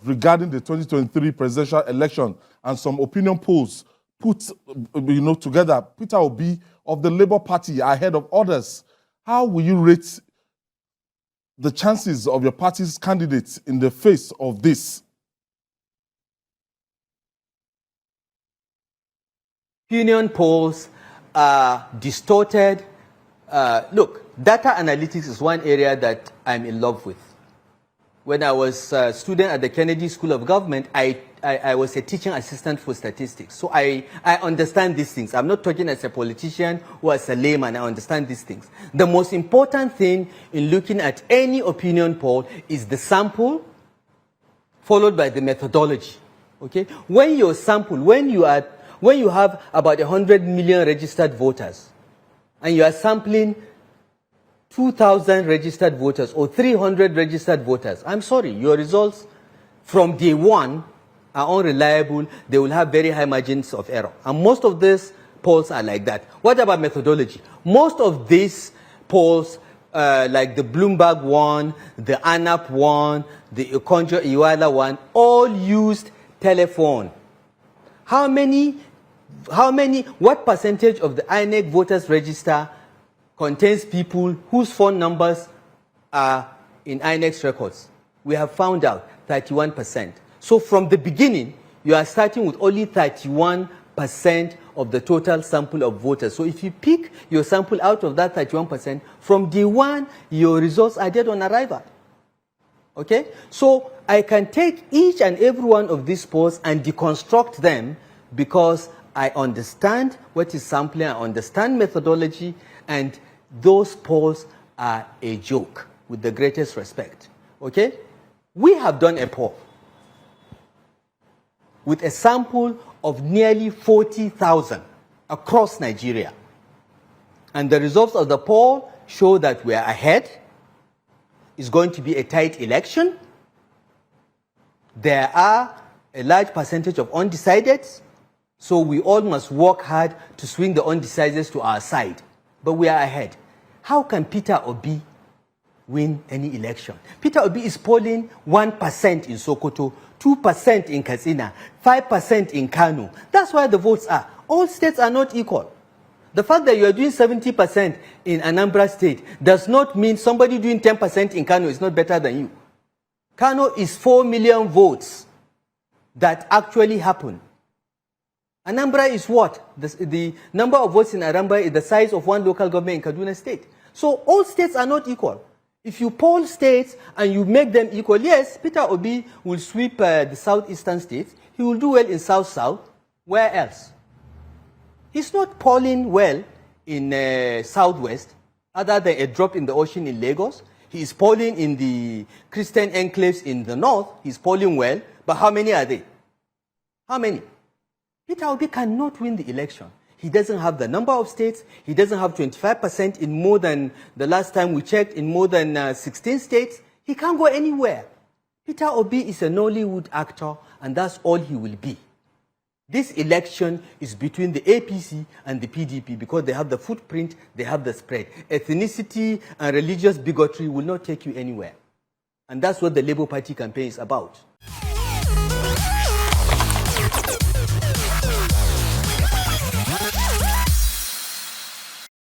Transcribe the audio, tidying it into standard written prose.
regarding the 2023 presidential election and some opinion polls put together Peter Obi of the Labour Party ahead of others, how will you rate the chances of your party's candidates in the face of this? Opinion polls are distorted. Look, data analytics is one area that I'm in love with. When I was a student at the Kennedy School of Government, I was a teaching assistant for statistics. So I understand these things. I'm not talking as a politician or as a layman. I understand these things. The most important thing in looking at any opinion poll is the sample followed by the methodology. Okay? When your sample, when you have about 100 million registered voters and you are sampling 2,000 registered voters or 300 registered voters, I'm sorry, your results from day one are unreliable. They will have very high margins of error. And most of these polls are like that. What about methodology? Most of these polls, like the Bloomberg one, the ANAP one, the Okonjo Iweala one, all used telephone. What percentage of the INEC voters register contains people whose phone numbers are in INEC's records? We have found out 31%. So from the beginning, you are starting with only 31% of the total sample of voters. So if you pick your sample out of that 31%, from day one, your results are dead on arrival. Okay? So I can take each and every one of these polls and deconstruct them because I understand what is sampling, I understand methodology, and those polls are a joke, with the greatest respect. Okay? We have done a poll with a sample of nearly 40,000 across Nigeria. And the results of the poll show that we are ahead. It's going to be a tight election. There are a large percentage of undecideds, so we all must work hard to swing the undecideds to our side. But we are ahead. How can Peter Obi win any election? Peter Obi is polling 1% in Sokoto, 2% in Katsina, 5% in Kano. That's where the votes are. All states are not equal. The fact that you are doing 70% in Anambra State does not mean somebody doing 10% in Kano is not better than you. Kano is 4 million votes that actually happen. Anambra is what? The number of votes in Anambra is the size of one local government in Kaduna State. So all states are not equal. If you poll states and you make them equal, yes, Peter Obi will sweep the southeastern states. He will do well in South-South. Where else? He's not polling well in Southwest, other than a drop in the ocean in Lagos. He is polling in the Christian enclaves in the north. He's polling well, but how many are they? How many? Peter Obi cannot win the election. He doesn't have the number of states. He doesn't have 25% in more than, the last time we checked, in more than 16 states. He can't go anywhere. Peter Obi is a Nollywood actor, and that's all he will be. This election is between the APC and the PDP because they have the footprint, they have the spread. Ethnicity and religious bigotry will not take you anywhere. And that's what the Labour Party campaign is about.